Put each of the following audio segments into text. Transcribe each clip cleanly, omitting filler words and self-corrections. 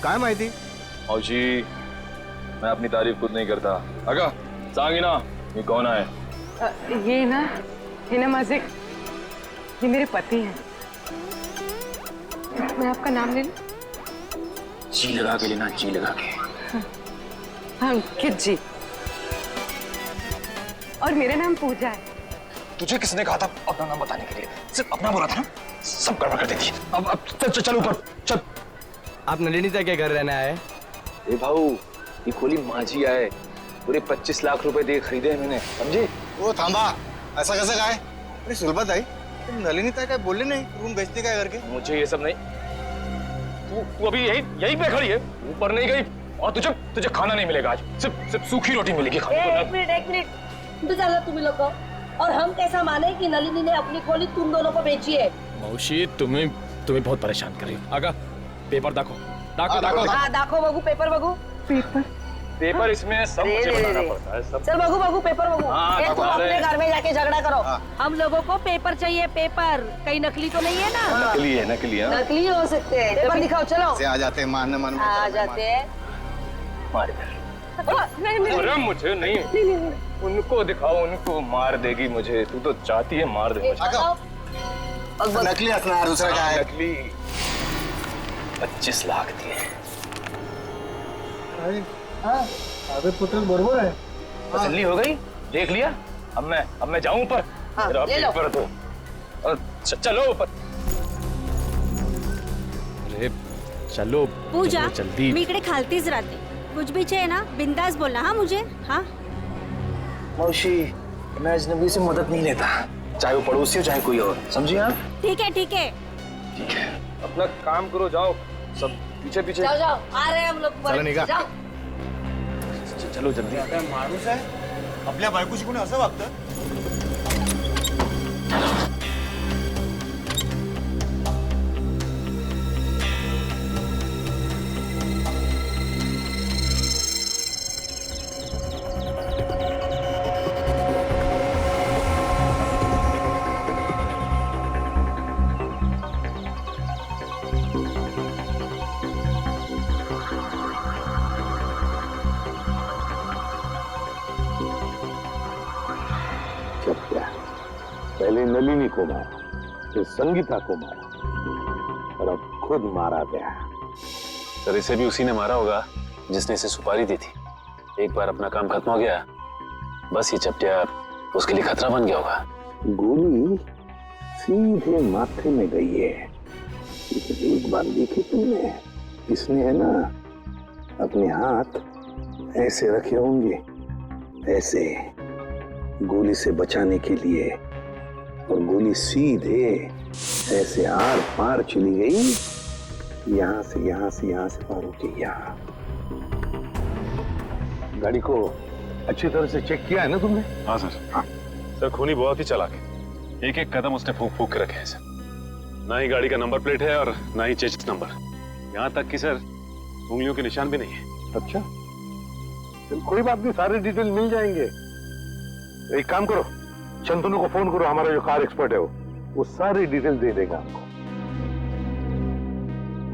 काय माहिती? मावशी, मैं अपनी तारीफ खुद नहीं करता. अगा सांगी ना मी कौन आहे? ये ना माझे, ये मेरे पति हैं. मैं आपका नाम ले लूं? जी लगा के लेना, जी लगा के. हाँ, अंकित जी. और मेरा नाम पूजा है. तुझे किसने कहा था अपना नाम बताने के लिए? सिर्फ अपना बोला था ना, सब गड़बड़ कर देती. अब चल ऊपर चल. आप नलिनी ताई के घर रहना है? ए भाऊ, ये खोली माझी आहे. पूरे 25 लाख रुपए दे खरीदे हैं मैंने, समझे? ओ थांबा, ऐसा कसं काय? अरे सुलभात आई, नलिनी ताई काय बोलले नहीं रूम बेचते काय करके? मुझे ये सब नहीं. तू अभी यही पे खड़ी है, ऊपर नहीं गई. और तुझे खाना नहीं मिलेगा आज. सिर्फ सूखी रोटी मिलेगी खाने को. एक मिनट तो चलो तुम लोग को. और हम कैसा माने कि नलिनी ने अपनी खोली तुम दोनों को बेची है? मौशी, तुम्हें बहुत परेशान कर रही हो. आगा पेपर दाखो. हाँ दाखो बगू, पेपर बगू. पेपर इसमें सब मुझे बताना पड़ता है. सब चल बगू पेपर बगू. हाँ, तुम अपने घर में जाके झगड़ा करो. हाँ। हम लोगों को पेपर चाहिए, पेपर. कहीं नकली तो नहीं है ना? नकली है. नकली हो सकते हैं. पेपर दिखाओ चलो. से आ जाते हैं मान आ जाते हैं. मार दे. अरे मुझे नहीं, उनको दिखाओ, उनको मार देगी मुझे. तू तो चाहती है मार दे मुझे. नकली असणार दूसरा काय आहे? नकली 25 लाख दिए. पुत्र बरोबर आहे. तसल्ली हो गई? देख लिया. अब मैं जाऊं ऊपर. हाँ, मेरा ले लो. पेपर दो. चलो ऊपर. अरे चलो पूजा, जल्दी. मी इकडे खालतीच राहते. कुछ भी चाहिए ना बिंदास बोलना. हाँ मुझे. हाँ मौशी, मैं अजनबी से मदद नहीं लेता, चाहे वो पड़ोसी हो चाहे कोई और. समझी आप? ठीक है. ठीक है. अपना काम करो, जाओ. सब पीछे. जाओ आ रहे हैं हम लोग. चला निघा. जाओ. चलो जल्दी. माणूस आहे आपल्या बायकोशी कोणी असं वागतं? पहले नलिनी को मारा, फिर संगीता को मारा और अब खुद मारा गया. सर, इसे भी उसी ने मारा होगा जिसने इसे सुपारी दी थी. एक बार अपना काम खत्म हो गया, बस ये चपटिया उसके लिए खतरा बन गया होगा. गोली सीधे माथे में गई है. लेकिन एक बार देखी तुमने, इसने है ना अपने हाथ ऐसे रखे होंगे, ऐसे गोली से बचाने के लिए, और गोली सीधे ऐसे आर पार चली गई. यहाँ से पार होके यहाँ. गाड़ी को अच्छी तरह से चेक किया है ना तुमने? हाँ सर. हाँ. सर, खूनी बहुत ही चालाक है. एक एक कदम उसने फूक के रखे हैं सर. ना ही गाड़ी का नंबर प्लेट है और ना ही चेसिस नंबर. यहाँ तक कि सर उंगलियों के निशान भी नहीं है. अच्छा, चल कोई बात नहीं, सारे डिटेल मिल जाएंगे. एक काम करो, शंतनु को फोन करो, हमारा जो कार एक्सपर्ट है वो सारी डिटेल दे देगा हमको.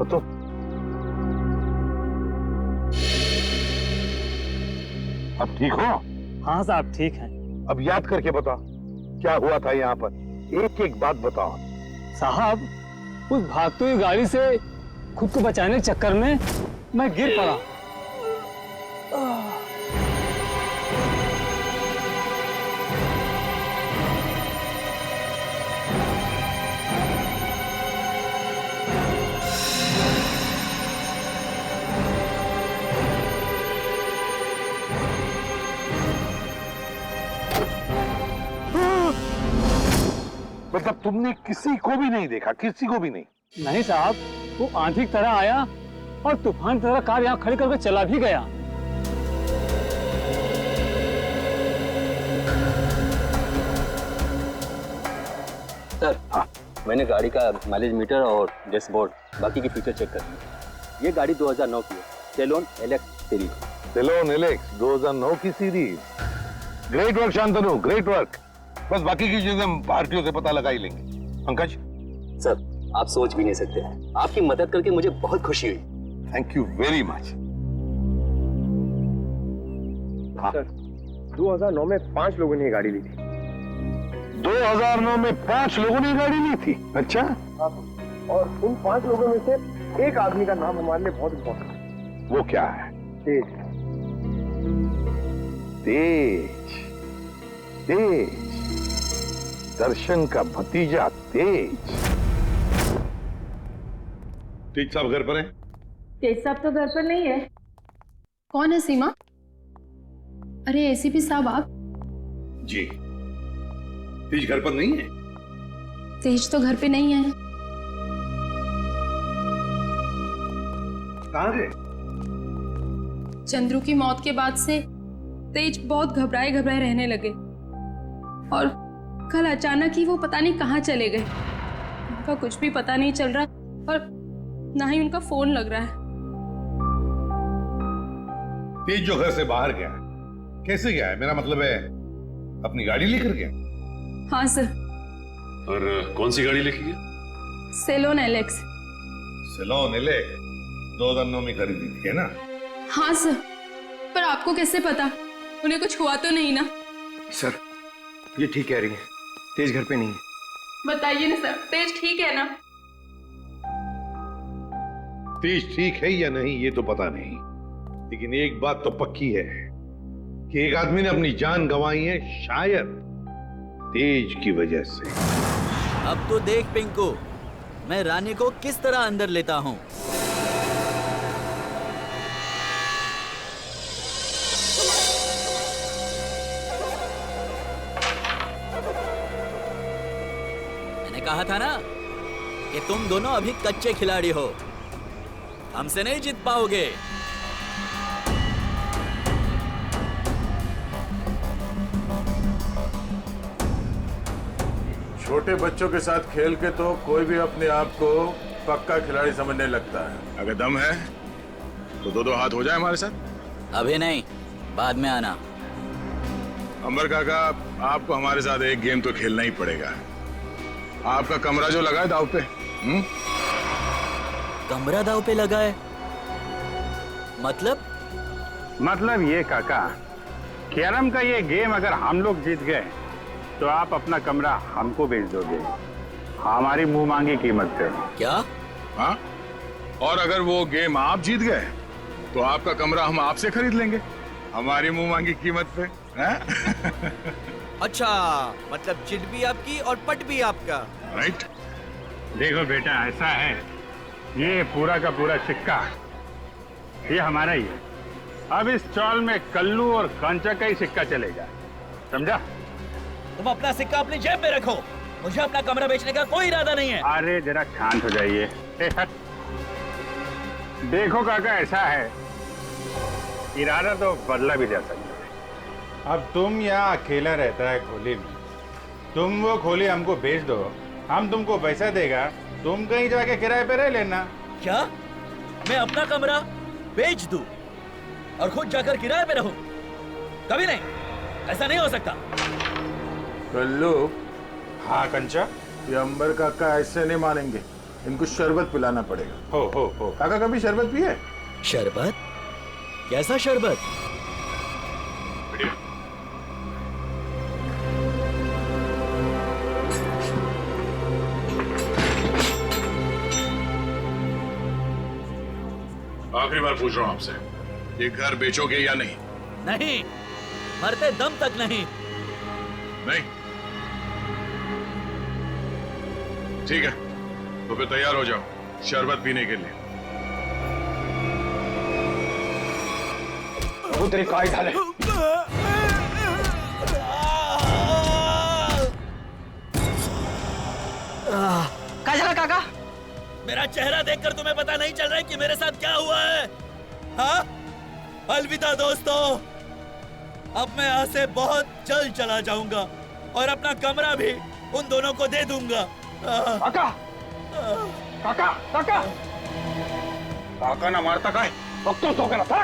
तो अब ठीक हो? हाँ साहब ठीक है. अब याद करके बताओ क्या हुआ था यहाँ पर. एक एक बात बताओ. साहब, उस भागती हुई गाड़ी से खुद को बचाने के चक्कर में मैं गिर पड़ा. मतलब तुमने किसी को भी नहीं देखा? किसी को भी नहीं? नहीं साहब, वो आंधी की तरह आया और तूफान की तरह कार यहाँ खड़ी करके चला भी गया. सर, हाँ, मैंने गाड़ी का माइलेज मीटर और डैशबोर्ड बाकी के फीचर चेक कर लिए. ये गाड़ी 2009 की है, सेलोन एलेक्स सीरीज. सेलोन एलेक्स 2009 की series. Great work Shantanu, great work. बस बाकी की चीजें हम भारतीयों से पता लगा ही लेंगे. पंकज सर, आप सोच भी नहीं सकते. आपकी मदद करके मुझे बहुत खुशी हुई. Thank you very much. Sir 2009 में 5 लोगों ने ये गाड़ी ली थी। 2009 में 5 लोगों ने गाड़ी ली थी? अच्छा। और उन 5 लोगों में से एक आदमी का नाम हमारे लिए बहुत इम्पोर्टेंट है। वो क्या है? तेज। तेज। तेज, दर्शन का भतीजा तेज। तेज साहब घर पर हैं? तेज साहब तो घर पर नहीं है। कौन है सीमा? अरे एसीपी साहब आप? जी। तेज घर पर नहीं है? तेज तो घर पे नहीं है। कहाँ गए? चंद्रू की मौत के बाद से तेज बहुत घबराए घबराए रहने लगे और कल अचानक ही वो पता नहीं कहाँ चले गए। उनका कुछ भी पता नहीं चल रहा और ना ही उनका फोन लग रहा है। तेज जो घर से बाहर गया है, कैसे गया है? मेरा मतलब है अपनी गाड़ी लेकर गया? हाँ सर। और कौन सी गाड़ी लेके गया? Salon Alex. सेलोन एलेक्स 2009 में खरीदी थी, है ना? हाँ सर, पर आपको कैसे पता? उन्हें कुछ हुआ तो नहीं ना? सर ये ठीक कह रही है, तेज घर पे नहीं है। बताइए ना सर, तेज ठीक है ना? तेज ठीक है या नहीं ये तो पता नहीं, लेकिन एक बात तो पक्की है कि एक आदमी ने अपनी जान गंवाई है, शायद तेज की वजह से। अब तो देख पिंकू, मैं रानी को किस तरह अंदर लेता हूँ। मैंने कहा था ना कि तुम दोनों अभी कच्चे खिलाड़ी हो, हमसे नहीं जीत पाओगे। छोटे बच्चों के साथ खेल के तो कोई भी अपने आप को पक्का खिलाड़ी समझने लगता है। अगर दम है तो दो हाथ हो जाए हमारे साथ। अभी नहीं, बाद में आना। अंबर काका, आपको हमारे साथ एक गेम तो खेलना ही पड़ेगा। आपका कमरा जो लगा है दाव पे। कमरा दाव पे लगा है? मतलब ये काका, कैरम का ये गेम अगर हम लोग जीत गए तो आप अपना कमरा हमको बेच दोगे, हमारी मुंह मांगी कीमत पे। क्या? हाँ, और अगर वो गेम आप जीत गए तो आपका कमरा हम आपसे खरीद लेंगे, हमारी मुंह मांगी कीमत पे। अच्छा, मतलब चिट भी आपकी और पट भी आपका। राइट। देखो बेटा, ऐसा है, ये पूरा का पूरा सिक्का ये हमारा ही है। अब इस चौल में कल्लू और कांचा का ही सिक्का चलेगा, समझा? तुम अपना सिक्का अपनी जेब में रखो, मुझे अपना कमरा बेचने का कोई इरादा नहीं है। अरे जरा शांत हो जाइए। देखो काका, ऐसा है, इरादा तो बदला भी जा सकता है। अब तुम यहाँ अकेला रहता है खोली में, तुम वो खोली हमको बेच दो, हम तुमको पैसा देगा, तुम कहीं जाके किराए पे रह लेना। क्या मैं अपना कमरा बेच दूं और खुद जाकर किराए पे रहूं? कभी नहीं, ऐसा नहीं हो सकता। कल्लू। हाँ कंचा। ये अंबर काका ऐसे नहीं मानेंगे, इनको शरबत पिलाना पड़ेगा। हो काका कभी शरबत पिए? शरबत? कैसा शरबत? आखिरी बार पूछ रहा हूं आपसे, ये घर बेचोगे या नहीं? नहीं, मरते दम तक नहीं। नहीं? ठीक है, तो फिर तैयार हो जाओ शरबत पीने के लिए। वो तेरी काय ढाले। क्या चला काका? मेरा चेहरा देखकर तुम्हें पता नहीं चल रहा है कि मेरे साथ क्या हुआ है? हाँ? अलविदा दोस्तों, अब मैं यहाँ से बहुत जल्द चला जाऊंगा और अपना कमरा भी उन दोनों को दे दूंगा। काका, काका, काका, काका ना मारता का है, वक्त तो कर रहा।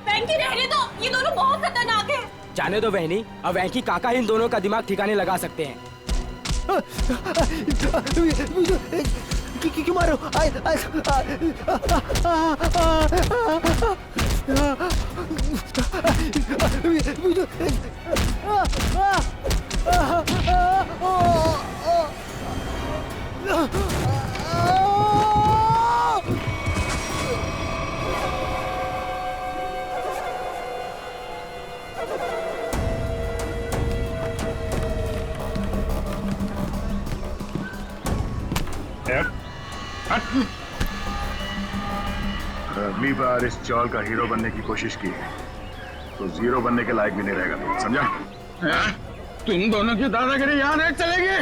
वेंकी रहने दो, ये दोनों बहुत खतरनाक हैं। जाने दो बहनी, अब वेंकी काका इन दोनों का दिमाग ठिकाने लगा सकते हैं। क्यों मारो? अगली बार इस चौल का हीरो बनने की कोशिश की तो जीरो बनने के लायक भी नहीं रहेगा तू, समझा? तुम दोनों की दादागिरी यहाँ नहीं चलेगी।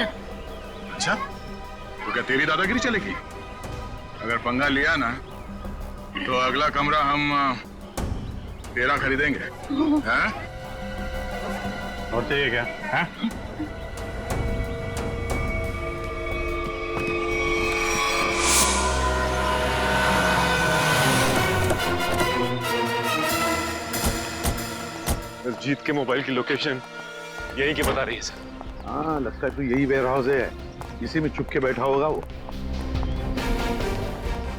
अच्छा, तो क्या तेरी दादागिरी चलेगी? अगर पंगा लिया ना तो अगला कमरा हम तेरा खरीदेंगे। हाँ? और चाहिए क्या? हाँ? जीत के मोबाइल की लोकेशन यही के बता रही है सर। हाँ, लगता है तो यही वेयर हाउस है, इसी में छुप के बैठा होगा वो।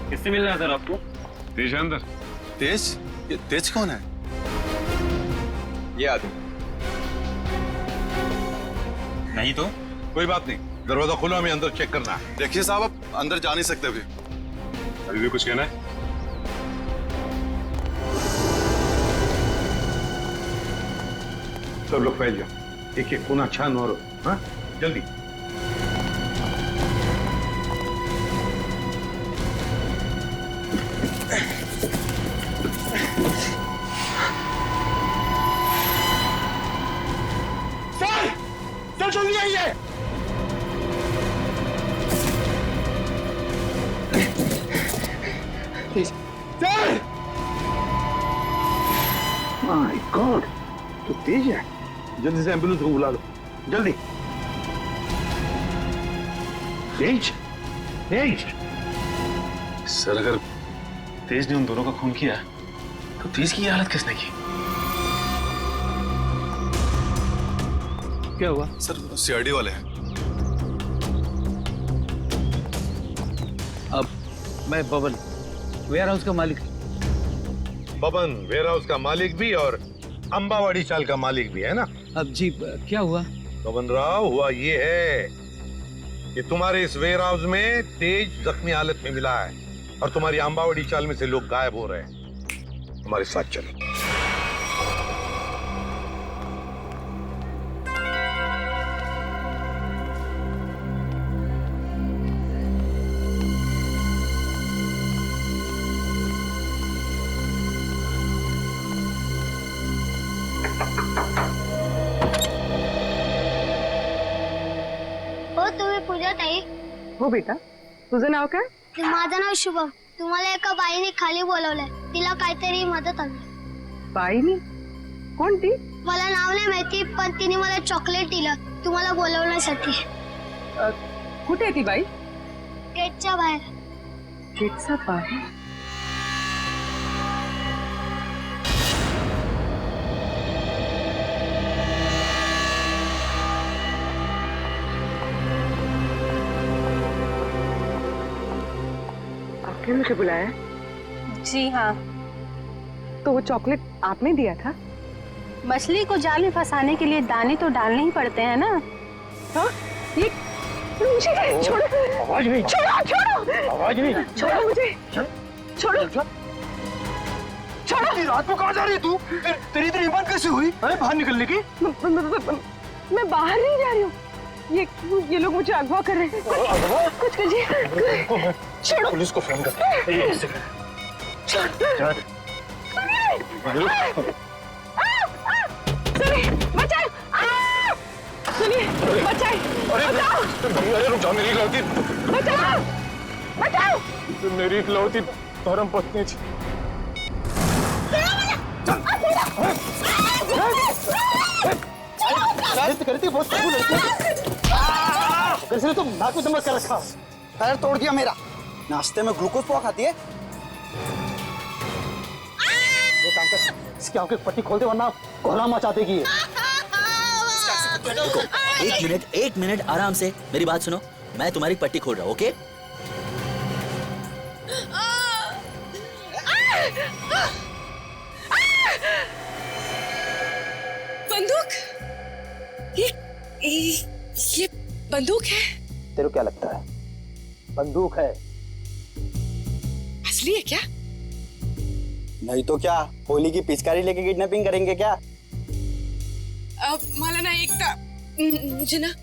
किससे मिल रहा है सर आपको? तेज है अंदर। तेज? ये तेज कौन है? ये आदमी नहीं तो कोई बात नहीं, दरवाजा खुला, हमें अंदर चेक करना है। देखिए साहब, आप अंदर जा नहीं सकते अभी। अभी भी कुछ कहना है? सब लोग फैल जाओ, एक एक कोना छान और हाँ, जल्दी। सर जल्दी आइए। सर! माय गॉड, तो तेज है। जल्दी से एम्बुलेंस को बुला लो, जल्दी। तेज, तेज। सर अगर तेज ने उन दोनों का खून किया तो तेज की हालत किसने की? क्या हुआ? सर सीआईडी वाले हैं। अब मैं बबन, वेयर हाउस का मालिक। बबन वेयर हाउस का मालिक भी और अंबावाड़ी चाल का मालिक भी है ना? अब जी क्या हुआ? बबन राव, हुआ ये है कि तुम्हारे इस वेयर हाउस में तेज जख्मी हालत में मिला है और तुम्हारी अंबावाड़ी चाल में से लोग गायब हो रहे हैं। हमारे साथ चलो। हो बेटा, तुझं नाव काय? माझं नाव शुभम. तुम्हाला एका बाईने खाली बोलवलंय, तिला काहीतरी मदत हवी. बाईनी? कोणती? मला नाव नाही माहिती, पण तिने मला चॉकलेट दिलं तुम्हाला बोलवण्यासाठी. कुठे आहे ती बाई? गेटच्या बाहेर. गेटच्या बाहेर? आपने मुझे बुलाया? जी हाँ. तो वो चॉकलेट आपने दिया था? मछली को जाल में फंसाने के लिए दाने तो डालने ही पड़ते हैं ना. हाँ? ये मुझे छोड़ो. आवाज नहीं. छोड़ो, छोड़ो. आवाज नहीं. छोड़ो मुझे. छोड़ो. छोड़ो. रात को कहाँ जा रही है तू? तेरी इतनी हिम्मत कैसे हुई? अरे बाहर निकलने की? मैं बाहर नहीं जा रही हूँ. ये लोग मुझे अगवा कर रहे हैं. कुछ कीजिए. छोड़ो. पुलिस को फोन कर. सुनिए, बचाओ. सुनिए, बचाओ. बचाओ. अरे रुक जाओ, मेरी गलती. बचाओ. बचाओ. मेरी इकलौती धर्म पत्नी थी. करती बहुत कैसे तो नाक में दम कर रखा. पैर तोड़ दिया मेरा. नाश्ते में ग्लूकोज पाव खाती है. ये काम कर, इसकी आंखें पट्टी खोल दे वरना कोहरा मचा देगी. एक मिनट आराम से मेरी बात सुनो. मैं तुम्हारी पट्टी खोल रहा हूँ. ओके? बंदूक? ये बंदूक है? तेरे को क्या लगता है बंदूक है? असली है क्या? नहीं तो क्या, होली की पिचकारी लेके किडनैपिंग करेंगे क्या? मौलाना एकता, मुझे ना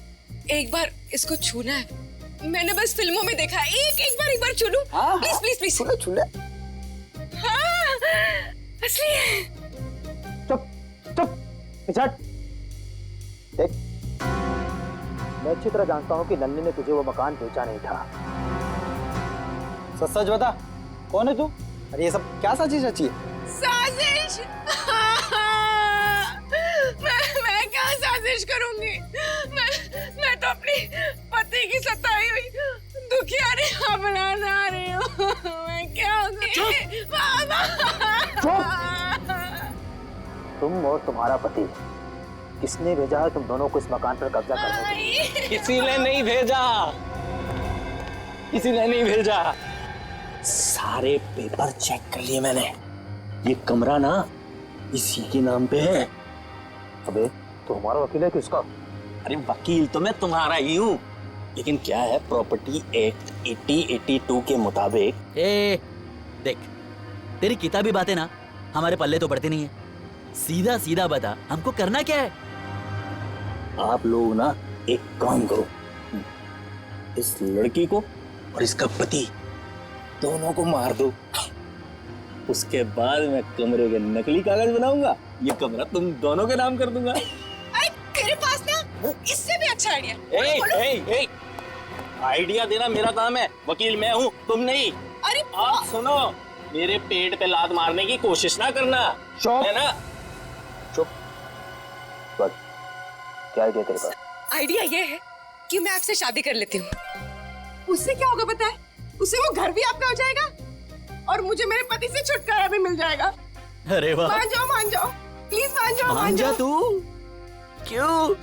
एक बार इसको छूना है। मैंने बस फिल्मों में देखा है। एक बार छू लूं? Please please please. छू ले। हाँ, असली है। चुप चुप पिछट। देख, मैं अच्छी तरह जानता हूँ कि नन्नी ने तुझे वो मकान बेचा नहीं था। सच सच बता, कौन है तू? अरे ये सब क्या साजिश रची है? साजिश? मैं क्या साजिश करूंगी? मैं तो अपनी पति की सताई हुई दुखियारी अपना जा रही हूँ। मैं क्या तुम और तुम्हारा पति, किसने भेजा है तुम दोनों को इस मकान पर कब्जा करने के लिए? किसी ने नहीं भेजा, किसी ने नहीं भेजा। सारे पेपर चेक कर लिए मैंने। ये कमरा ना इसी के नाम पे है। अबे तो हमारा वकील है किसका? अरे वकील तो मैं तुम्हारा ही हूँ, लेकिन क्या है, प्रॉपर्टी एक्ट 8082 के मुताबिक। देख, तेरी किताबी बातें ना हमारे पल्ले तो पड़ती नहीं है। सीधा सीधा बता, हमको करना क्या है? आप लोग ना एक काम करो, इस लड़की को और इसका पति दोनों को मार दो। उसके बाद मैं कमरे के नकली कागज बनाऊंगा, ये कमरा तुम दोनों के नाम कर दूंगा। तेरे पास ना इससे भी अच्छा आइडिया। आइडिया देना मेरा काम है, वकील मैं हूँ, तुम नहीं। अरे आप सुनो, मेरे पेट पे लात मारने की कोशिश ना करना, है ना? चुप। बस, क्या आइडिया तेरे पास? आइडिया ये है कि मैं आपसे शादी कर लेती हूँ। उससे क्या होगा पता है? उससे वो घर भी आपका हो जाएगा और मुझे मेरे पति से छुटकारा भी मिल जाएगा। अरे वाह, मान जाओ प्लीज, मान जाओ। तू क्यों?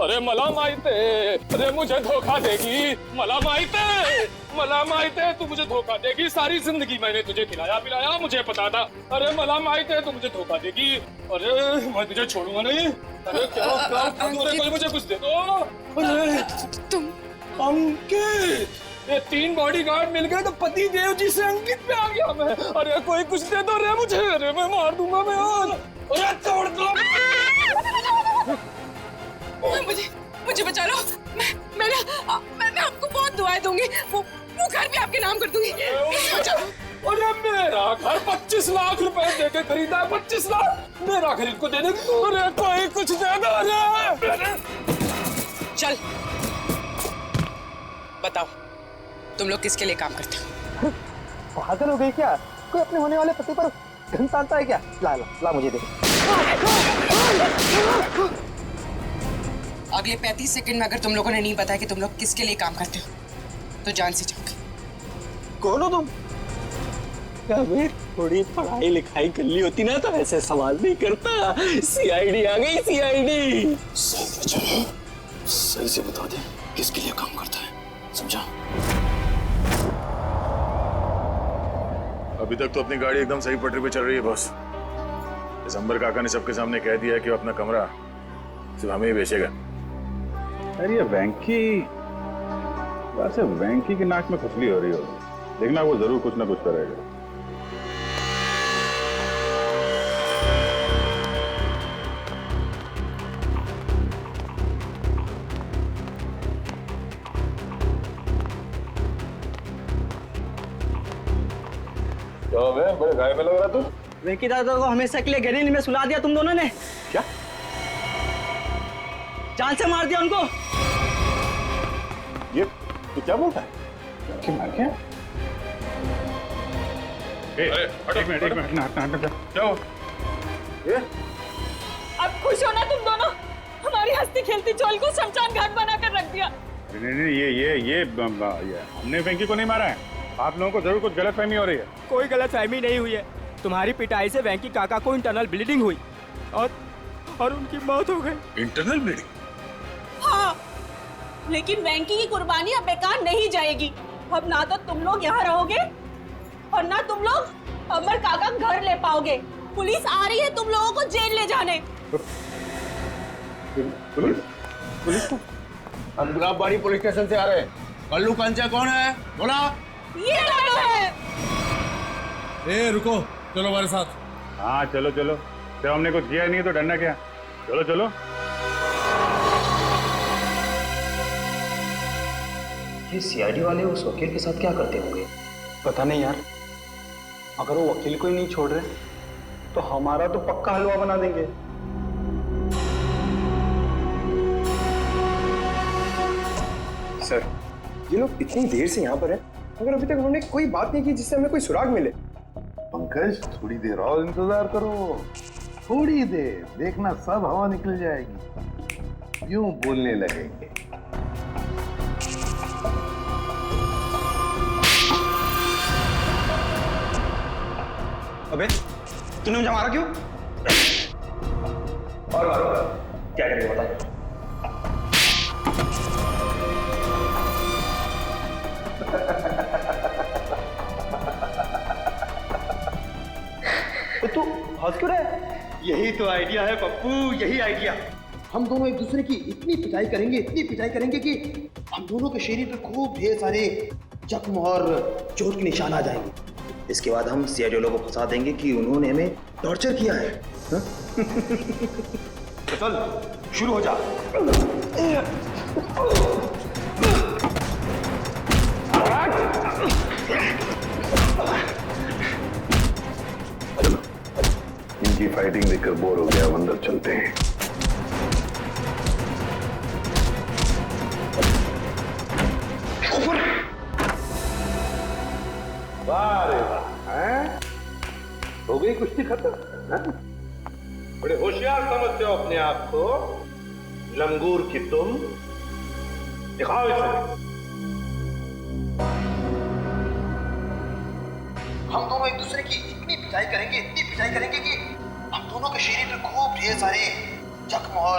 अरे मला माहित है, अरे मुझे धोखा देगी। मला माहित है तू मुझे धोखा देगी। सारी जिंदगी मैंने तुझे खिलाया पिलाया, मुझे पता था। अरे मला माहित है तू मुझे धोखा देगी। अरे मैं तुझे छोड़ूंगा नहीं। अरे क्या कोई मुझे कुछ दे दो। अरे तुम अंकित, ये 3 बॉडीगार्ड मिल गए तो पति देव जी से अंकित पे आ गया मैं। अरे कोई कुछ दे दो रे मुझे। अरे मैं मार दूंगा मैं आज। अरे छोड़ दो मुझे बचा लो। मैं आपको बहुत दुआएं दूंगी। वो घर भी आपके नाम कर दूंगी। अरे मेरा घर 25 लाख रुपए देके खरीदा है। 25 लाख मेरा खरीद को दे दे। अरे कोई कुछ दे दो। अरे चल बताओ, तुम लोग किसके लिए काम करते हो? पागल हो गई क्या? कोई अपने होने वाले पति पर घन तानता है क्या? ला मुझे दे। अगले 35 सेकंड में अगर तुम लोगों ने नहीं बताया कि तुम लोग किसके लिए काम करते हो तो जान से जाओगे। कौन हो तुम? अबे थोड़ी पढ़ाई लिखाई कर ली होती ना तो ऐसे सवाल नहीं करता। सीआईडी आ गई, सीआईडी। सही से बता दे किसके लिए काम करता है, समझा? अभी तक तो अपनी गाड़ी एकदम सही पटरी पे चल रही है बॉस। दिसंबर काका ने सबके सामने कह दिया कि वो अपना कमरा सिर्फ हमें ही बेचेगा। अरे ये वेंकी की नाक में खुजली हो रही होगी, देखना वो जरूर कुछ ना कुछ करेगा। बड़े घायल में लग रहा तू। वेंकी दादा को हमेशा के लिए गरीब में सुला दिया तुम दोनों ने। क्या? जान से मार दिया उनको। ये तू क्या बोलता है? क्या मार क्या? एक मिनट ना क्या हो? ये अब खुश हो ना तुम दोनों? हमारी हंसती खेलती चोल को शमशान घाट बनाकर रख दिया। नहीं, ये हमने वेंकी को नहीं मारा है। आप लोगों को जरूर कुछ गलतफहमी हो रही है। कोई गलतफहमी नहीं हुई है। तुम्हारी पिटाई से वेंकी काका को इंटरनल ब्लीडिंग हुई और उनकी मौत हो गई। Internal bleeding? हाँ, लेकिन वेंकी की कुर्बानी अब बेकार नहीं जाएगी। अब ना तो तुम लोग यहाँ रहोगे और ना तुम लोग अमर काका घर ले पाओगे। पुलिस आ रही है तुम लोगों को जेल ले जाने। पुलिस हम गुलाबबाड़ी पुलिस स्टेशन से आ रहे हैं। कल्लू कंचा कौन है? बोला। ये दोनों है। ए रुको, चलो हमारे साथ। हाँ चलो चलो, जब हमने कुछ किया नहीं तो डरना क्या। चलो चलो। ये सीआईडी वाले उस वकील के साथ क्या करते होंगे? पता नहीं यार, अगर वो वकील को ही नहीं छोड़ रहे तो हमारा तो पक्का हलवा बना देंगे। सर, ये लोग इतनी देर से यहाँ पर हैं, मगर अभी तक उन्होंने कोई बात नहीं की जिससे हमें कोई सुराग मिले। पंकज, थोड़ी देर और इंतजार करो, थोड़ी देर, देखना सब हवा निकल जाएगी, यूं बोलने लगेंगे। अबे, तूने मुझे मारा क्यों? और क्या करेंगे बताइए? तू हंस क्यों रहा है? यही तो आइडिया है पप्पू, यही आइडिया। हम दोनों एक दूसरे की इतनी पिटाई करेंगे कि हम दोनों के शरीर पे खूब ढेर सारे जख्म और चोट के निशान आ जाएंगे। इसके बाद हम सीआईडी वालों को फंसा देंगे कि उन्होंने हमें टॉर्चर किया है। तो चल शुरू हो जा। इनकी फाइटिंग देखकर बोर हो गया, अंदर चलते हैं। वाह रे वाह, हैं? हो गई कुश्ती खत्म। बड़े होशियार समझते हो अपने आप को, लंगूर की तुम। दिखाओ इसे। हम दोनों एक दूसरे की इतनी पिटाई करेंगे कि हम दोनों के शरीर पे खूब ढेर सारे जख्म और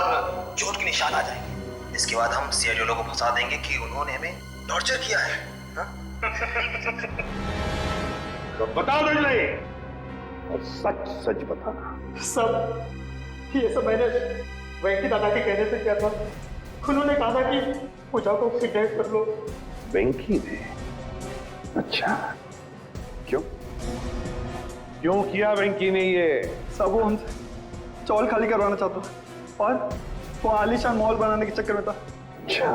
चोट के निशान आ जाएंगे। इसके बाद हम सीआईडी वालों को फंसा देंगे कि उन्होंने हमें टॉर्चर किया है। तो बता दो नहीं, और सच सच बताना। सब ये सब मैंने वेंकी दादा के कहने से किया था। उन्होंने कहा था कि पूजा को किडनैप कर लो। वेंकी ने? अच्छा, क्यों क्यों किया वेंकी ने ये? सब वो हमसे चौल खाली करवाना चाहता था और वो आलीशान मॉल बनाने के चक्कर में था। अच्छा,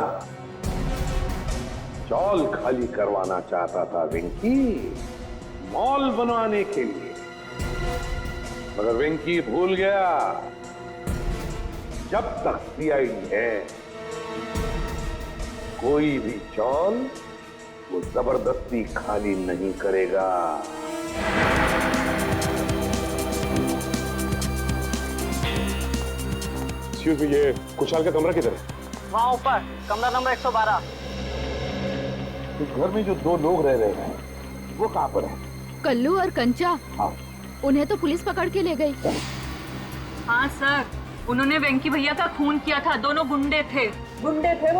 चौल खाली करवाना चाहता था वेंकी, मॉल बनवाने के लिए। मगर वेंकी भूल गया, जब तक सीआईडी है कोई भी चौल वो जबरदस्ती खाली नहीं करेगा। एक्सक्यूज मी, ये कुशाल का कमरा किधर है? वहाँ ऊपर, कमरा नंबर 112। इस घर में जो दो लोग रह रहे हैं वो कहाँ पर है? कल्लू और कंचा। हाँ। उन्हें तो पुलिस पकड़ के ले गई। हाँ सर, उन्होंने वेंकी भैया का खून किया था। दोनों गुंडे थे वो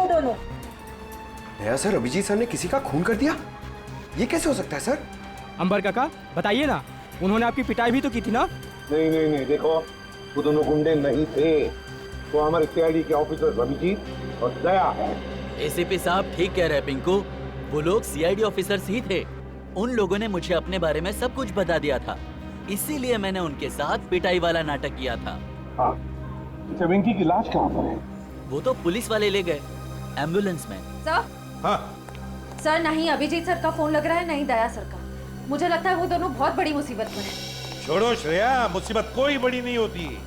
दोनों। नया सर, अभिजीत सर ने किसी का खून कर दिया? ये कैसे हो सकता है सर? अंबर काका बताइए ना, उन्होंने आपकी पिटाई भी तो की थी ना? नहीं नहीं नहीं, देखो वो दोनों गुंडे नहीं थे, वो हमारे सीआईडी के ऑफिसर अभिजीत और दया है। एसीपी साहब ठीक कह रहे हैं पिंकू, वो लोग सीआईडी ऑफिसर्स ही थे। उन लोगों ने मुझे अपने बारे में सब कुछ बता दिया था, इसीलिए मैंने उनके साथ पिटाई वाला नाटक किया था। हाँ, वेंकी की लाश कहाँ पर है? वो तो पुलिस वाले ले गए एम्बुलेंस में। सर, हाँ सर नहीं अभिजीत सर का फोन लग रहा है, नहीं दया सर का। मुझे लगता है वो दोनों बहुत बड़ी मुसीबत में हैं। छोड़ो श्रेया, मुसीबत कोई बड़ी नहीं होती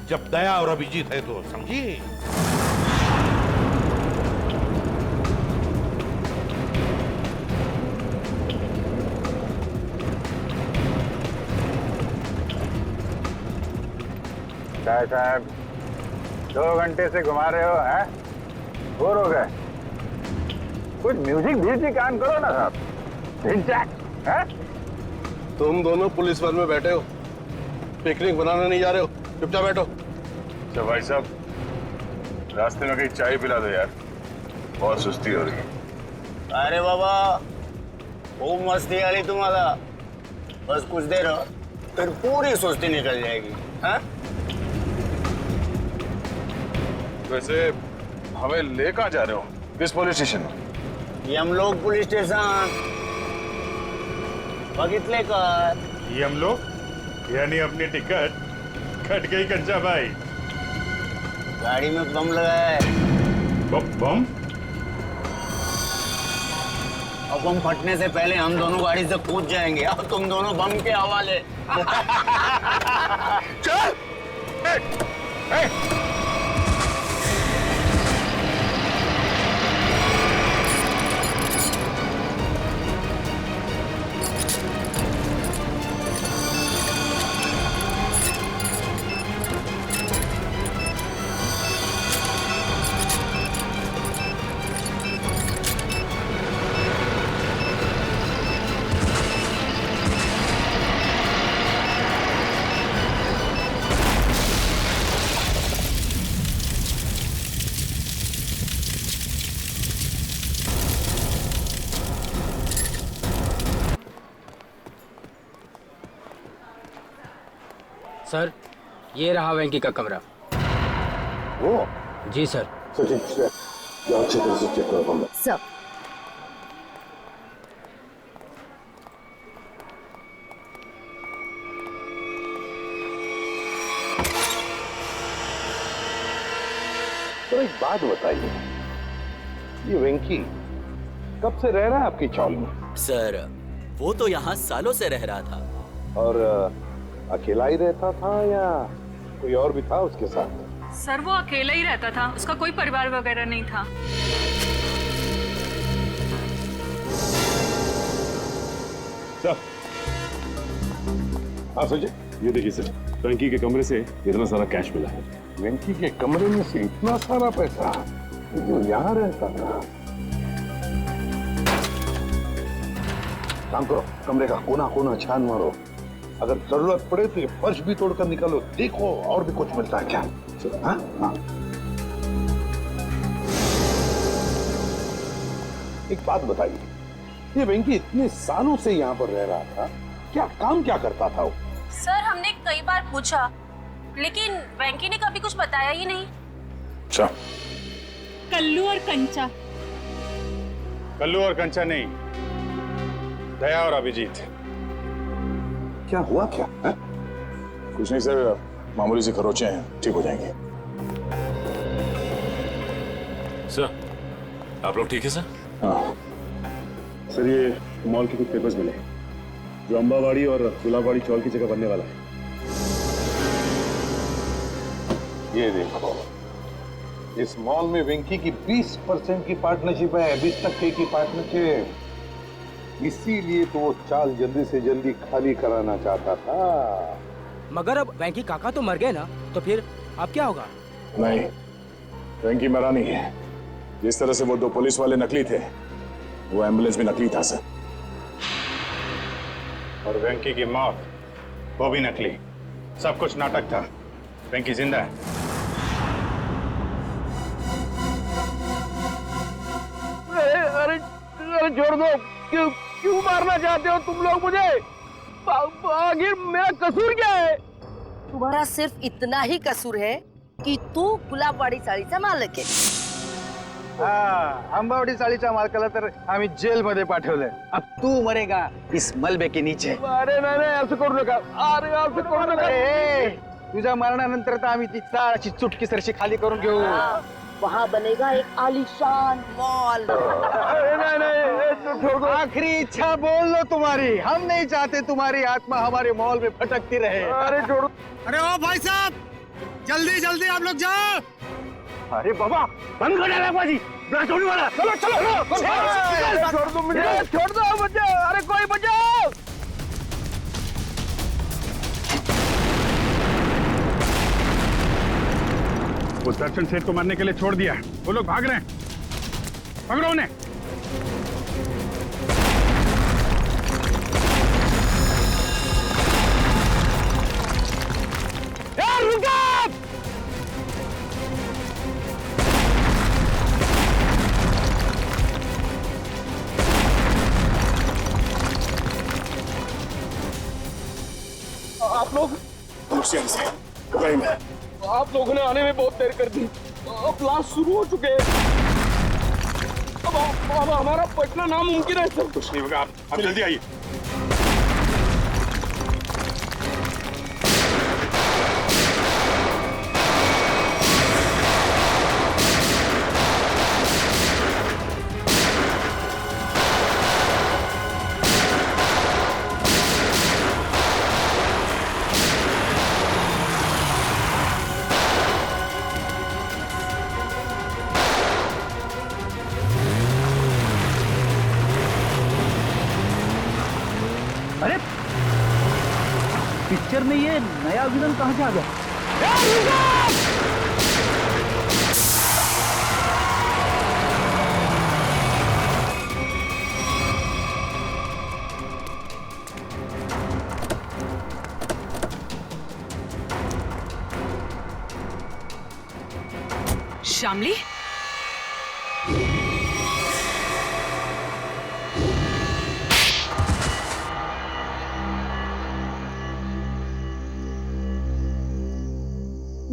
जब दया और अभिजीत है तो, समझी? साहब 2 घंटे से घुमा रहे हो, हैं? बोर हो गए? कुछ म्यूजिक भी काम करो ना साहब। हैं? तुम दोनों पुलिस वन में बैठे हो, पिकनिक बनाने नहीं जा रहे हो, चुपचाप बैठो। अच्छा भाई साहब, रास्ते में कहीं चाय पिला दो यार, बहुत सुस्ती हो रही है। अरे बाबा खूप मस्ती आली तुम्हाला। बस कुछ देर और फिर पूरी सुस्ती निकल जाएगी। हाँ? वैसे हमें ले कहाँ जा रहे हो? किस पुलिस स्टेशन? यमलोक पुलिस स्टेशन। बघितले का? यमलोक यानी अपनी टिकट कट गई कंचा भाई। गाड़ी में बम लगा है। बम? और बम फटने से पहले हम दोनों गाड़ी से कूद जाएंगे और तुम दोनों बम के हवाले। चल! सर, ये रहा वेंकी का कमरा। वो? जी सर। सर अच्छे तरह से चेक करो कमरा। सर तो एक बात बताइए, ये वेंकी कब से रह रहा है आपकी चौल में? सर, वो तो यहाँ सालों से रह रहा था। और अकेला ही रहता था या कोई और भी था उसके साथ? सर, वो अकेला ही रहता था, उसका कोई परिवार वगैरह नहीं था। सर, हाँ सोचिए, ये देखिए सर, वेंकी के कमरे से इतना सारा कैश मिला है। वेंकी के कमरे में से इतना सारा पैसा जो यहाँ रहता था? काम करो, कमरे का कोना कोना छान मारो, अगर जरूरत पड़े तो ये फर्श भी तोड़कर निकालो, देखो और भी कुछ मिलता है क्या। हाँ? हाँ। एक बात बताइए, ये वेंकी इतने सालों से यहाँ पर रह रहा था, क्या करता था वो? सर, हमने कई बार पूछा, लेकिन वेंकी ने कभी कुछ बताया ही नहीं। अच्छा। कल्लू और कंचा। कल्लू और कंचा नहीं, दया और अभिजीत। क्या हुआ क्या है? कुछ नहीं सर, मामूली से खरोचे हैं, ठीक हो जाएंगे। सर, आप लोग ठीक है सर? हाँ सर, ये मॉल के कुछ पेपर्स मिले जो अंबावाड़ी और गुलाबवाड़ी चौल की जगह बनने वाला है। ये देखो, इस मॉल में वेंकी की 20% की पार्टनरशिप है, 20% की पार्टनरशिप। इसीलिए तो वो चाल जल्दी से जल्दी खाली कराना चाहता था। मगर अब वेंकी काका तो मर गए ना, तो फिर अब क्या होगा? नहीं, वेंकी मरा नहीं है। जिस तरह से वो दो पुलिस वाले नकली थे, वो एम्बुलेंस भी नकली था सर। और वेंकी की मौत, वो भी नकली। सब कुछ नाटक था। वेंकी जिंदा है। अरे छोड़ दो, क्यों मारना चाहते हो तुम लोग मुझे? आखिर मेरा कसूर क्या है? तुम्हारा सिर्फ इतना ही कसूर है की तू गुलाबवाडी चाळीचा मालक आहे। आंबावडी चाळीच्या मालकाला तर आम्ही जेल मध्ये पाठवलंय। अब तू मरेगा इस मलबे के नीचे। अरे नाही, असं करू नका। अरे असं करू नका। तुझ्या मरणानंतर तर आम्ही ती चाळाची चुटकी सरशी खाली करून घेऊ। वहाँ बनेगा एक आलीशान मॉल। आखिरी इच्छा बोल लो तुम्हारी। हम नहीं चाहते तुम्हारी आत्मा हमारे मॉल में भटकती रहे। अरे छोड़ो। अरे ओ भाई साहब, जल्दी जल्दी आप लोग जाओ। अरे बाबा, बंद कर डाला बाजी, छोड़ने वाला। चलो छोड़ दो मुझे, छोड़ दो मुझे। अरे कोई बचाओ। वो दर्शन सेठ को मारने के लिए छोड़ दिया, वो लोग भाग रहे हैं। पकड़ो उन्हें। रुको! आप लोग आप लोगों ने आने में बहुत देर कर दी। अब क्लास शुरू हो चुके हैं। अब हमारा पटना नामुमकिन है सर। कुछ नहीं होगा, आप जल्दी आइए। अरे पिक्चर में ये नया विलन कहाँ से आ गया? श्यामली,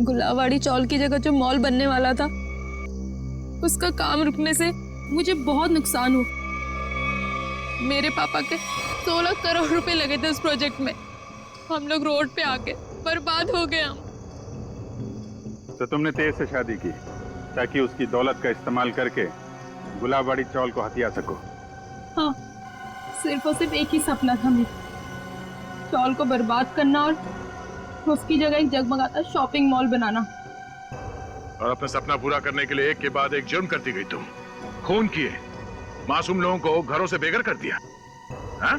गुलावाड़ी चौल की जगह जो मॉल बनने वाला था, उसका काम रुकने से मुझे बहुत नुकसान हुआ। मेरे पापा के 16 करोड़ रुपए लगे थे उस प्रोजेक्ट में। हम लोग रोड पे आके बर्बाद हो गए हम। तो तुमने तेज से शादी की ताकि उसकी दौलत का इस्तेमाल करके गुलाबवाड़ी चौल को हथिया सको। हाँ, सिर्फ और सिर्फ एक ही सपना था मेरा, चौल को बर्बाद करना और उसकी जगह एक जगमगाता शॉपिंग मॉल बनाना। और अपना सपना पूरा करने के लिए एक के बाद एक जुर्म करती गई तुम। खून किए, मासूम लोगों को घरों से बेघर कर दिया, हाँ?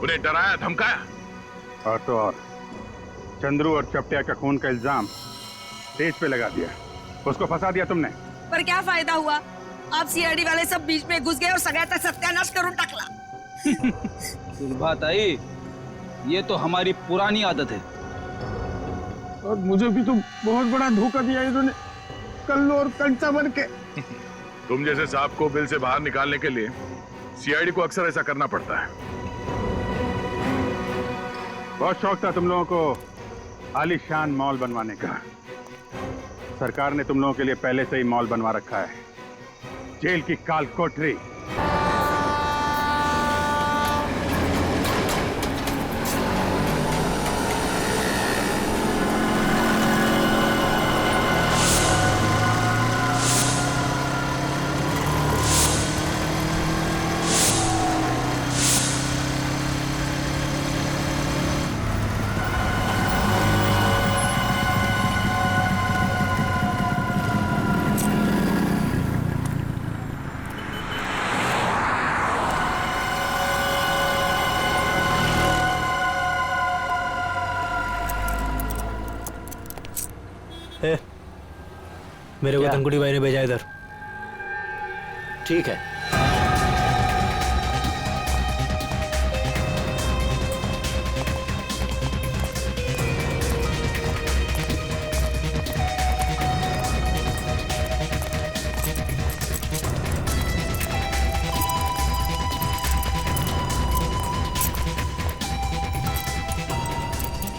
उन्हें डराया धमकाया। और तो और चंद्रू और चपटिया का खून का इल्जाम तेज पे लगा दिया, उसको फंसा दिया तुमने। पर क्या फायदा हुआ? आप सीआईडी वाले सब बीच में घुस गए और सगळ्याचा सत्यानाश करून टाकला। सुलभा ताई, ये तो हमारी पुरानी आदत है। और मुझे भी तो बहुत बड़ा धोखा दिया इन्होंने, कल्लू और कंचा बन के। तुम जैसे सांप को बिल से बाहर निकालने के लिए सीआईडी को अक्सर ऐसा करना पड़ता है। बहुत शौक था तुम लोगों को आलीशान मॉल बनवाने का। सरकार ने तुम लोगों के लिए पहले से ही मॉल बनवा रखा है, जेल की काल कोठरी। मेरे को धनकुटी भाई ने भेजा इधर। ठीक है।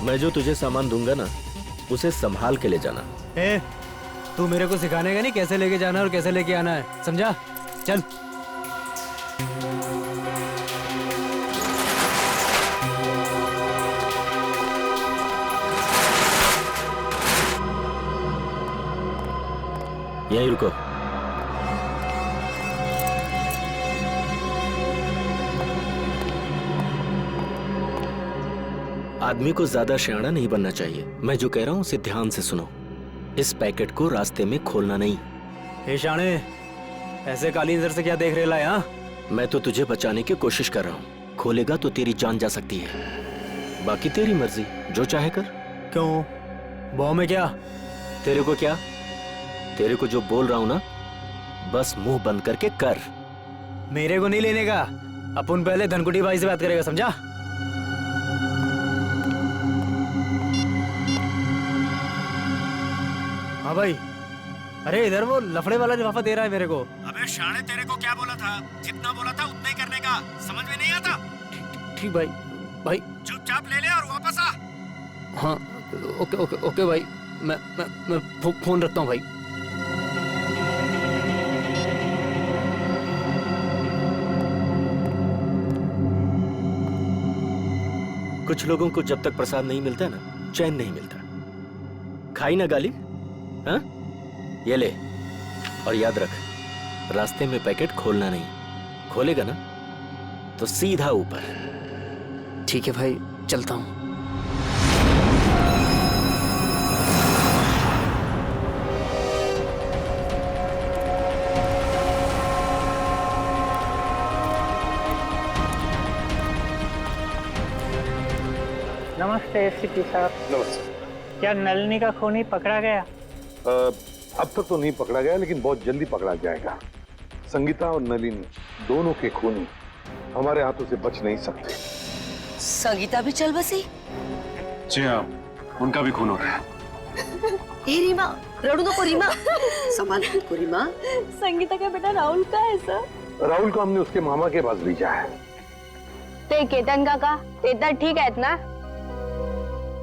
मैं जो तुझे सामान दूंगा ना, उसे संभाल के ले जाना। तू मेरे को सिखाने का नहीं कैसे लेके जाना और कैसे लेके आना है, समझा? चल। यहीं रुको। आदमी को ज्यादा शयाना नहीं बनना चाहिए। मैं जो कह रहा हूं उसे ध्यान से सुनो। इस पैकेट को रास्ते में खोलना नहीं। हे शाणे, ऐसे काली नजर से क्या देख रहे है? हाँ, मैं तो तुझे बचाने की कोशिश कर रहा हूँ। खोलेगा तो तेरी जान जा सकती है। बाकी तेरी मर्जी, जो चाहे कर। क्यों? बॉम्ब में क्या? तेरे को क्या? तेरे को जो बोल रहा हूँ ना, बस मुंह बंद करके कर। मेरे को नहीं लेने का। अपन पहले धनकुटी भाई से बात करेगा, समझा? हाँ भाई। अरे इधर वो लफड़े वाला लिफाफा दे रहा है मेरे को। अबे शाणे, तेरे को क्या बोला था? जितना बोला था उतना ही करने का। समझ में नहीं आता? ठीक भाई। भाई चुपचाप ले ले और वापस आ। हाँ ओके ओके ओके भाई, मैं फोन रखता हूँ भाई। कुछ लोगों को जब तक प्रसाद नहीं मिलता ना, चैन नहीं मिलता। खाई ना गाली, हाँ? ये ले, और याद रख, रास्ते में पैकेट खोलना नहीं, खोलेगा ना तो सीधा ऊपर। ठीक है भाई, चलता हूँ। नमस्ते एसपी साहब। नमस्ते। क्या नलिनी का खूनी पकड़ा गया? अब तक तो नहीं पकड़ा गया, लेकिन बहुत जल्दी पकड़ा जाएगा। संगीता और नलिनी दोनों के खूनी हमारे हाथों से बच नहीं सकते। संगीता भी चल बसी? जी हाँ, उनका भी खून हो रहा है। ए रीमा, रड़ू को रीमा, संभाल खुद को रीमा। संगीता का बेटा राहुल का है सर? राहुल को हमने उसके मामा के पास भेजा है। ते केतन काका, केतन ठीक है ना?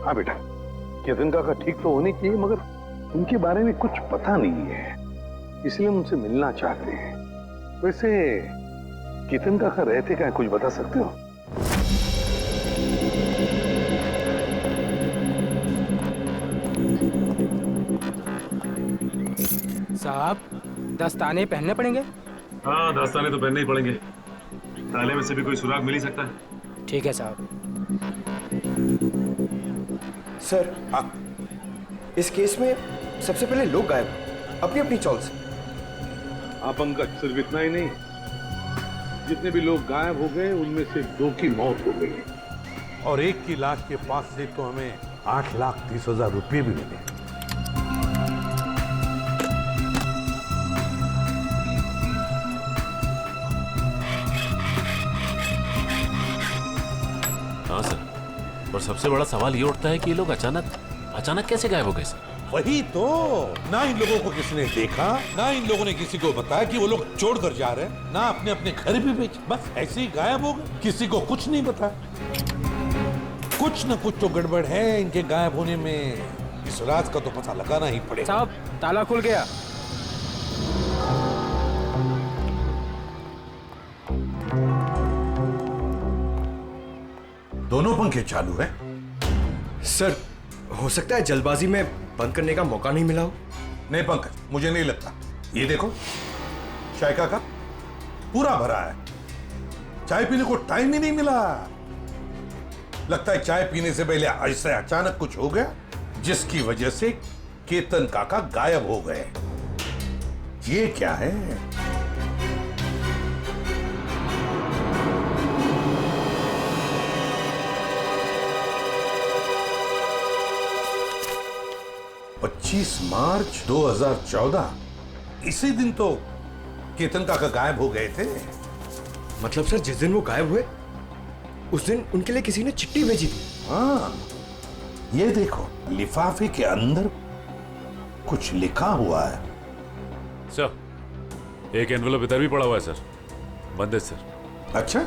हाँ बेटा, केतन काका ठीक तो होने चाहिए, मगर उनके बारे में कुछ पता नहीं है, इसलिए हम उनसे मिलना चाहते हैं। वैसे केतन काका रहते क्या, कुछ बता सकते हो? साहब, दस्ताने पहनने पड़ेंगे? हाँ, दस्ताने तो पहनने ही पड़ेंगे। ताले में से भी कोई सुराग मिल ही सकता है। ठीक है साहब। सर, इस केस में सबसे पहले लोग गायब, अपनी अपनी चॉल से। हाँ पंकज, सिर्फ इतना ही नहीं, जितने भी लोग गायब हो गए उनमें से 2 की मौत हो गई, और एक की लाश के पास से तो हमें 8,30,000 रुपये भी मिले। हाँ सर, और सबसे बड़ा सवाल ये उठता है कि ये लोग अचानक कैसे गायब हो गए सर? वही तो, ना इन लोगों को किसी ने देखा, ना इन लोगों ने किसी को बताया कि वो लोग छोड़कर जा रहे हैं, ना अपने अपने घर भी बेचे, बस ऐसे ही गायब हो गए, किसी को कुछ नहीं बताया। कुछ न कुछ तो गड़बड़ है इनके गायब होने में, इस राज का तो पता लगाना ही पड़ेगा। साहब, ताला खुल गया। दोनों पंखे चालू है? सर, हो सकता है जल्दबाजी में बंद करने का मौका नहीं मिला हो। नहीं पंकज, मुझे नहीं लगता। ये देखो, चाय का कप पूरा भरा है, चाय पीने को टाइम ही नहीं मिला। लगता है चाय पीने से पहले ऐसे अचानक कुछ हो गया, जिसकी वजह से केतन काका गायब हो गए। ये क्या है? मार्च 2014, इसी दिन तो केतन काका गायब हो गए थे। मतलब सर, जिस दिन वो गायब हुए उस दिन उनके लिए किसी ने चिट्ठी भेजी थी। हाँ, ये देखो, लिफाफे के अंदर कुछ लिखा हुआ है। सर, एक एनवेलप इधर भी पड़ा हुआ है सर, बंद है सर। अच्छा,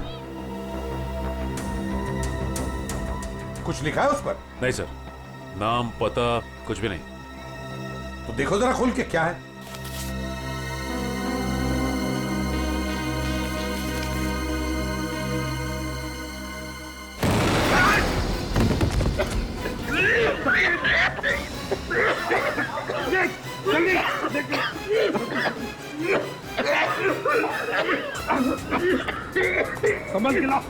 कुछ लिखा है उस पर? नहीं सर, नाम पता कुछ भी नहीं। तो देखो जरा खोल के, क्या है? संभल के लाओ।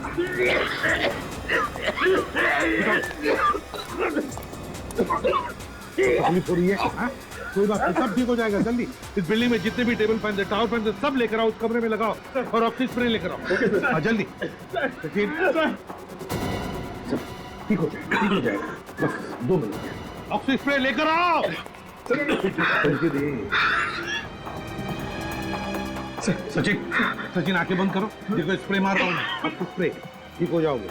तकलीफ हो रही है? हाँ? कोई बात नहीं, सब ठीक हो जाएगा जल्दी। इस बिल्डिंग में जितने भी टेबल फैन, टावर फैन, सब लेकर आओ, उस कमरे में लगाओ, और ऑक्सीजन स्प्रे लेकर आओ। हाँ, जल्दी। ठीक हो जाएगा, ठीक हो जाएगा, बस 2 मिनट। ऑक्सीजन स्प्रे लेकर आओ। सचिन, आंखें बंद करो, देखो स्प्रे मार रहा हूँ, स्प्रे, ठीक हो जाओगे।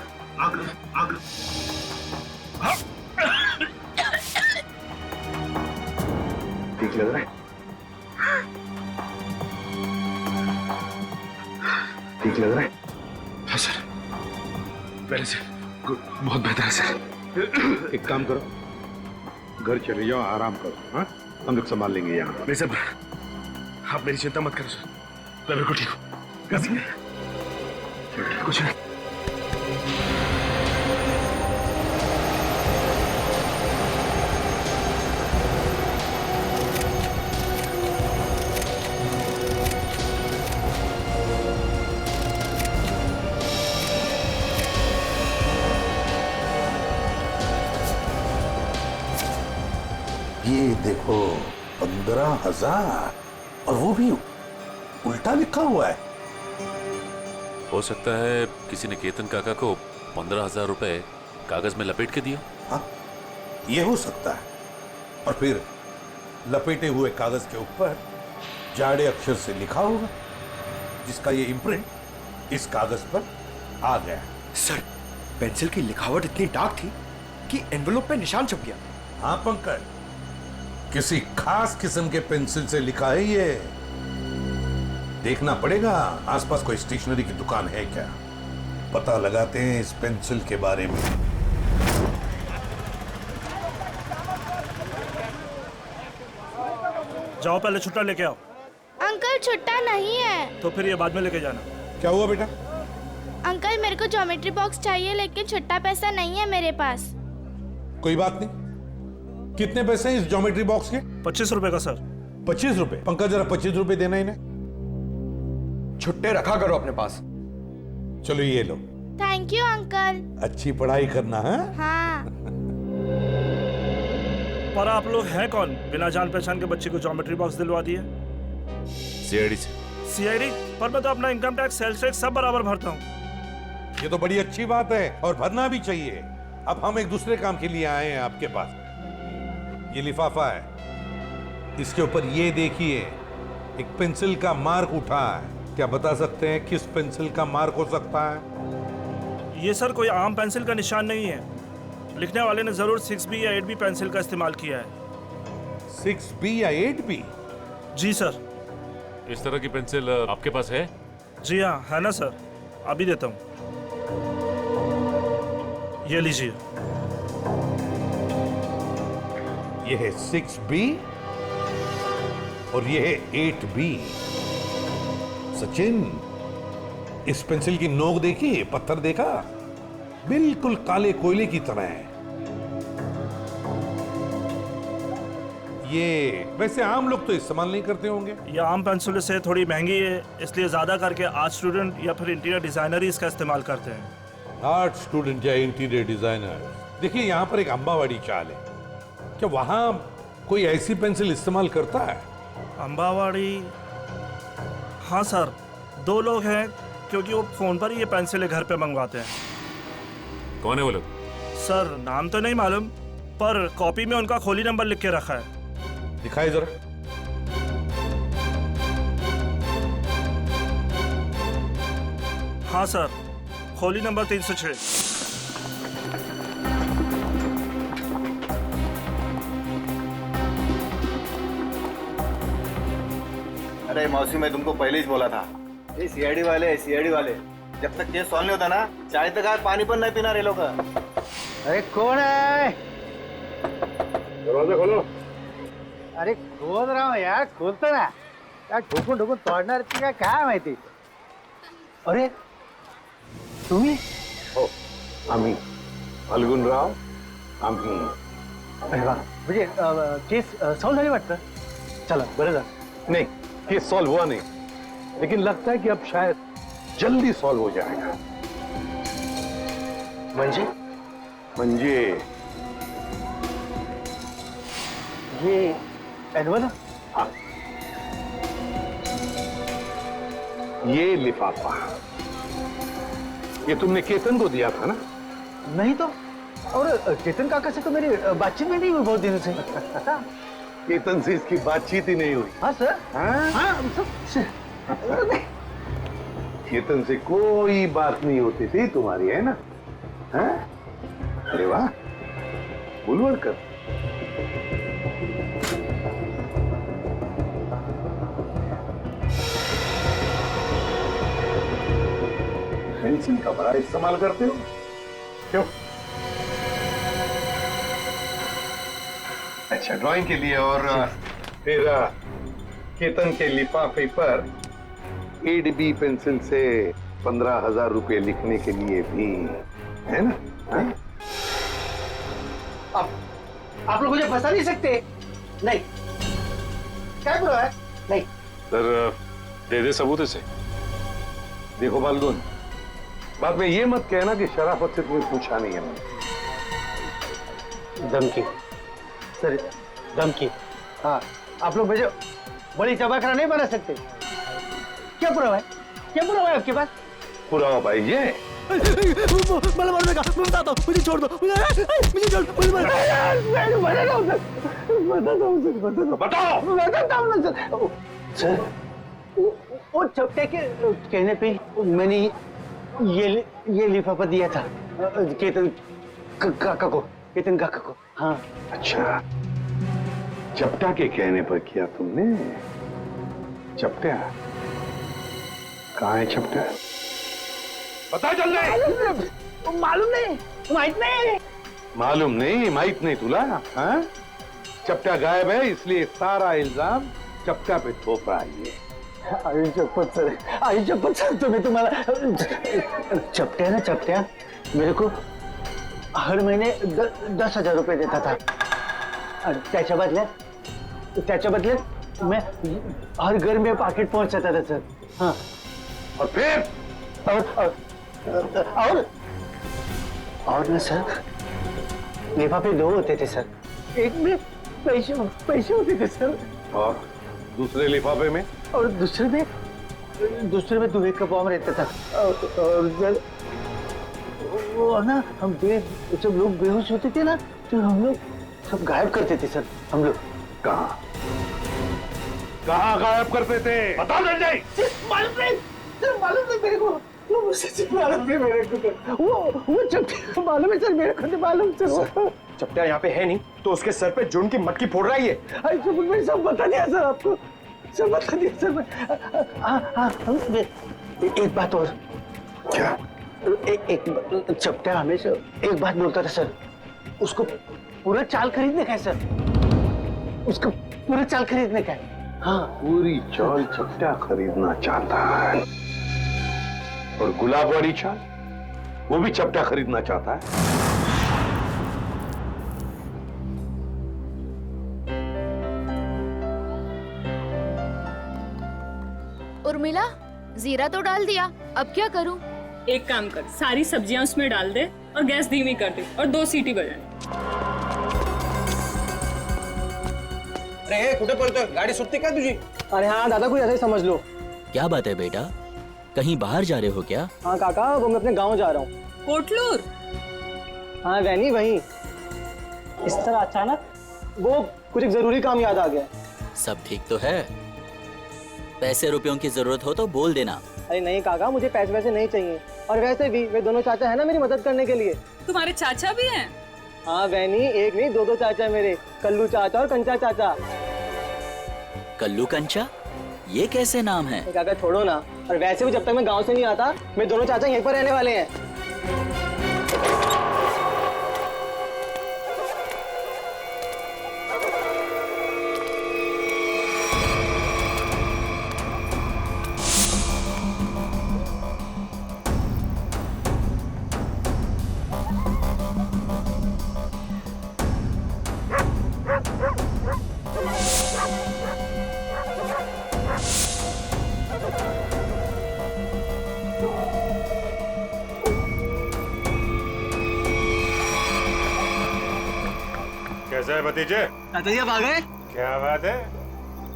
ठीक लग रहा है? ठीक लग रहा है? हाँ सर, पहले से बहुत बेहतर है सर। एक काम करो, घर चले जाओ, आराम करो। हाँ, हम लोग संभाल लेंगे यहाँ। नहीं सर, आप मेरी चिंता मत करो सर, मैं बिल्कुल ठीक हूँ। कुछ नहीं। ये देखो 15,000, और वो भी उल्टा लिखा हुआ है। हो सकता है किसी ने केतन काका को 15,000 रुपए कागज में लपेट के दिया। हाँ, ये हो सकता है। और फिर लपेटे हुए कागज के ऊपर जाड़े अक्षर से लिखा होगा, जिसका ये इम्प्रिंट इस कागज पर आ गया। सर, पेंसिल की लिखावट इतनी डार्क थी कि एनवेलप पे निशान छप गया। हाँ पंकज, किसी खास किस्म के पेंसिल से लिखा है ये। देखना पड़ेगा आसपास कोई स्टेशनरी की दुकान है क्या, पता लगाते हैं इस पेंसिल के बारे में। जाओ पहले छुट्टा लेके आओ। अंकल छुट्टा नहीं है। तो फिर ये बाद में लेके जाना। क्या हुआ बेटा? अंकल मेरे को ज्योमेट्री बॉक्स चाहिए, लेकिन छुट्टा पैसा नहीं है मेरे पास। कोई बात नहीं। कितने पैसे हैं इस ज्योमेट्री बॉक्स के? 25 रुपए का सर। 25 रुपए? पंकज जरा 25 रुपए देना इन्हें। छुट्टे रखा करो अपने पास। चलो ये लो। Thank you uncle. अच्छी पढ़ाई करना है। हाँ। पर आप लोग हैं कौन, बिना जान पहचान के बच्चे को ज्योमेट्री बॉक्स दिलवा दिए? सीआईडी से। सीआईडी? पर मैं तो अपना इनकम टैक्स, सेल्स टैक्स सब बराबर भरता हूँ। ये तो बड़ी अच्छी बात है और भरना भी चाहिए। अब हम एक दूसरे काम के लिए आए हैं आपके पास। ये लिफाफा है, इसके ऊपर ये देखिए एक पेंसिल का मार्क उठा है। क्या बता सकते हैं किस पेंसिल का मार्क हो सकता है? ये सर कोई आम पेंसिल का निशान नहीं है। लिखने वाले ने जरूर 6B या 8B पेंसिल का इस्तेमाल किया है। 6B या 8B? जी सर। इस तरह की पेंसिल आपके पास है? जी हाँ, है ना सर, अभी देता हूँ। ये लीजिए। ये है 6B और ये है 8B। सचिन, इस पेंसिल की नोक देखी, पत्थर देखा, बिल्कुल काले कोयले की तरह है। ये वैसे आम लोग तो इस्तेमाल नहीं करते होंगे। ये आम पेंसिल से थोड़ी महंगी है, इसलिए ज्यादा करके आर्ट स्टूडेंट या फिर इंटीरियर डिजाइनर ही इसका इस्तेमाल करते हैं। आर्ट स्टूडेंट या इंटीरियर डिजाइनर। देखिए यहाँ पर एक अंबावाड़ी चाल है, क्या वहां कोई ऐसी पेंसिल इस्तेमाल करता है? अंबावाड़ी? हाँ सर, 2 लोग हैं, क्योंकि वो फोन पर ही ये पेंसिलें घर पे मंगवाते हैं। कौन है वो लोग? सर नाम तो नहीं मालूम, पर कॉपी में उनका खोली नंबर लिख के रखा है। दिखाई जरा। हाँ सर, खोली नंबर 306। अरे मौसी, मैं तुमको पहले ही बोला था, ये सीआईडी वाले जब तक केस सॉल्व नहीं होता ना, चाय तक आज पानी पर नहीं पीना रे लोग। अरे कौन है? दरवाजा खोलो। अरे खोल रहा हूँ यार, खोलतो ना यार। ठोकून ठोकून तोडणार ती काय माहिती। अरे तुम्ही? हो, आम्ही फाल्गुनराव, आम्ही। अरे वा, म्हणजे केस सॉल्व झाली वाटतं। चला बरं झालं। नहीं, केस सॉल्व हुआ नहीं, लेकिन लगता है कि अब शायद जल्दी सॉल्व हो जाएगा। म्हणजे ये एनवल? हाँ, ये लिफाफा ये तुमने केतन को दिया था ना? नहीं तो, और केतन काका से तो मेरी बातचीत भी नहीं हुई बहुत दिनों से। केतन से इसकी बातचीत ही नहीं हुई। हाँ सर। हाँ केतन से कोई बात नहीं होती थी तुम्हारी, है ना? हाँ? अरे वाह, बुलवड़कर। पेंसिल का बड़ा इस्तेमाल करते हो क्यों? अच्छा, ड्राइंग के लिए। और फिर केतन के लिफाफे पर एडबी पेंसिल से 15,000 रुपए लिखने के लिए भी, है ना? हाँ? आप लोग मुझे फंसा नहीं सकते। नहीं, क्या बुरा है? नहीं सर, दे दे सबूत इसे। देखो बालगुन, बाद में ये मत कहना कि शराफत से तुम्हें पूछा नहीं है मैंने। धमकी सर, धमकी। हाँ, आप लोग मुझे बड़ी चबाकरा नहीं बना सकते। क्या पुरावा है? क्या पुरावा है आपके पास? पुरावा भाई ये मैं बताता हूँ, मुझे छोड़ दो, मुझे छोड़ दो, बताओ ना सर। वो चपटे के कहने पे मैंने ये लिफाफा दिया था केतन काका को। हाँ। अच्छा, चपटा के कहने पर किया तुमने? चपटा कहाँ है? चपटा पता चल रहा, मालूम नहीं, मालूम नहीं, माहित नहीं तुला? हाँ? चपटा गायब है, इसलिए सारा इल्जाम चपटा पे थोप रहा है। आई चप्पत सर, तुम्हें तुम्हारा चपटा ना, चपटा मेरे को हर महीने 10,000 रुपए देता था। और त्याच्या बदल्यात मैं हर घर में पाकिट पहुंचाता था सर। हाँ, और फिर और ना सर, लिफाफे 2 होते थे सर। एक में पैसे होते थे सर, और दूसरे लिफाफे में? और दूसरे में दुहे का बॉम्ब रहता था। और सर वो ना, हम जब लोग बेहोश होते थे ना, तो हम लोग सब गायब करते थे सर। हम लोग कहाँ गायब करते थे? बताओ रंजय। मालूम नहीं मेरे को। वो चपटा मालूम है सर, मेरे को नहीं मालूम सर। चपटा यहाँ पे है नहीं, तो उसके सर पे जुन की मटकी फोड़ रहा है ये। मैंने सब बता दिया सर आपको, सब बता दिया सर मैं। हाँ, एक बात और। क्या? एक चपटा हमेशा एक बात बोलता था सर, उसको पूरा चाल खरीदने का है सर, उसको पूरा चाल खरीदने का है। हाँ, पूरी चाल चपटा खरीदना चाहता है, और गुलाब वाली चाल वो भी चपटा खरीदना चाहता है। उर्मिला, जीरा तो डाल दिया, अब क्या करूं? एक काम कर, सारी सब्जियां उसमें डाल दे और गैस धीमी कर दे और 2 सीटी बजाए। अरे कुठे पळतोय? गाडी सुटते का तुझी? अरे हाँ दादा, कोई ऐसा ही समझ लो। क्या बात है बेटा, कहीं बाहर जा रहे हो क्या? हाँ काका, वो मैं अपने गांव जा रहा हूँ। कोटलूर? हाँ वैनी, वही। इस तरह अचानक वो कुछ एक जरूरी काम याद आ गया। सब ठीक तो है? पैसे रुपयों की जरूरत हो तो बोल देना। अरे नहीं काका, मुझे पैसे वैसे नहीं चाहिए, और वैसे भी वे दोनों चाचा है ना मेरी मदद करने के लिए। तुम्हारे चाचा भी हैं? हाँ वैनी, एक नहीं 2 चाचा मेरे, कल्लू चाचा और कंचा चाचा। कल्लू कंचा, ये कैसे नाम है? काका छोड़ो ना, और वैसे भी जब तक मैं गांव से नहीं आता, मेरे दोनों चाचा यहीं पर रहने वाले हैं। कैसा है भतीजे? चाचा जी आप आ गए? क्या बात है,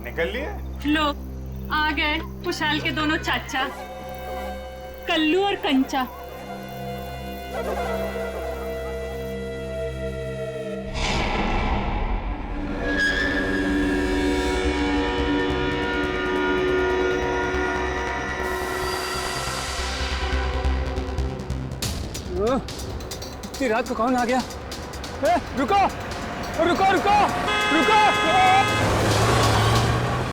निकल लिए? लो, आ गए खुशहाल के दोनों चाचा, कल्लू और कंचा। इतनी रात को कौन आ गया? रुको रुको रुको रुको!